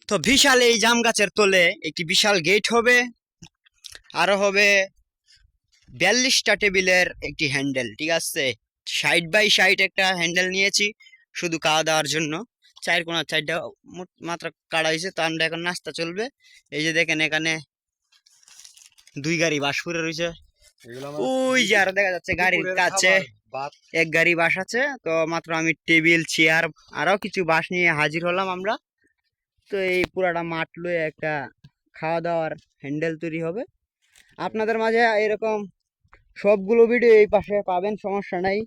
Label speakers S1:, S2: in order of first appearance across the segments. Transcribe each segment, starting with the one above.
S1: তো বিশাল এই জাম গাছের তলে একটি বিশাল গেট হবে, আরো হবে 42টা টেবিলের একটি হ্যান্ডেল। ঠিক আছে, 60 বাই 60 একটা হ্যান্ডেল নিয়েছি শুধু খাওয়া দাওয়ার জন্য। চার কোনার চারটা মাত্র কাটা হয়েছে, তো আমরা এখন নাস্তা চলবে। এই যে দেখেন এখানে 2 গাড়ি বাঁশ পড়ে রয়েছে, ওই যে আরো দেখা যাচ্ছে গাড়ির কাছে এক গাড়ি বাঁশ আছে। তো মাত্র আমি টেবিল চেয়ার আরো কিছু বাঁশ নিয়ে হাজির হলাম আমরা। তো এই পুরাটা মাঠ লয়ে একটা খাওয়া দাওয়ার হ্যান্ডেল তৈরি হবে। আপনাদের মাঝে এরকম সবগুলো ভিডিও এই পাশে পাবেন, সমস্যা নাই।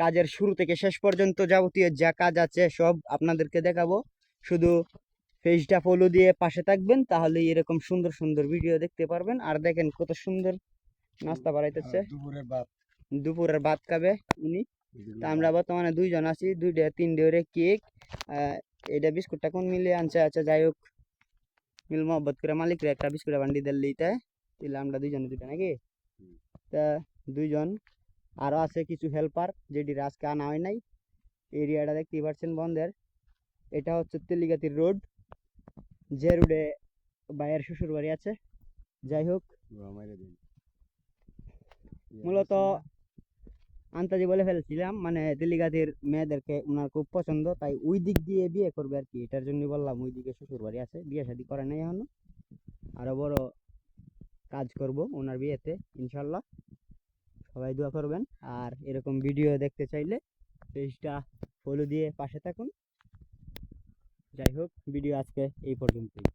S1: কাজের শুরু থেকে শেষ পর্যন্ত যাবতীয় যা কাজ আছে সব আপনাদেরকে দেখাবো। শুধু পেজটা ফলো দিয়ে পাশে থাকবেন, তাহলে এরকম সুন্দর সুন্দর ভিডিও দেখতে পারবেন। আর দেখেন কত সুন্দর নাস্তা বানাইতেছে, দুপুরের ভাত খাবে উনি। তা আমরা বর্তমানে 2 জন আছি, 2টা 3টে করে কেক, এটা বিস্কুটটা কোন মিলে আনছে, আচ্ছা যাই হোক, মিল মোহব্বত করে মালিকরা একটা বিস্কুটের বান্ডি দিল দিতে, তাহলে আমরা 2 জনে 2টা নাকি। তা 2 জন আরো আছে কিছু হেল্পার, যেটি আজকে আনা হয় নাই। এরিয়াটা দেখতেই পাচ্ছেন বন্ধের। এটা হচ্ছে তেলিগাতির রোড, যে রোডে ভাইয়ের শ্বশুর বাড়ি আছে। যাই হোক, মূলত আন্তাজি বলে ফেলছিলাম, মানে তেলিগাতির মেয়েদেরকে ওনার খুব পছন্দ, তাই ওই দিক দিয়ে বিয়ে করবে আর কি। এটার জন্য বললাম, ওই দিকে শ্বশুর বাড়ি আছে, বিয়ে শাদী করে নাই এখনো। আরো বড় কাজ করব ওনার বিয়েতে ইনশাল্লাহ, সবাই দোয়া করবেন। আর এরকম ভিডিও দেখতে চাইলে পেজটা ফলো দিয়ে পাশে থাকুন। যাই হোক, ভিডিও আজকে এই পর্যন্তই।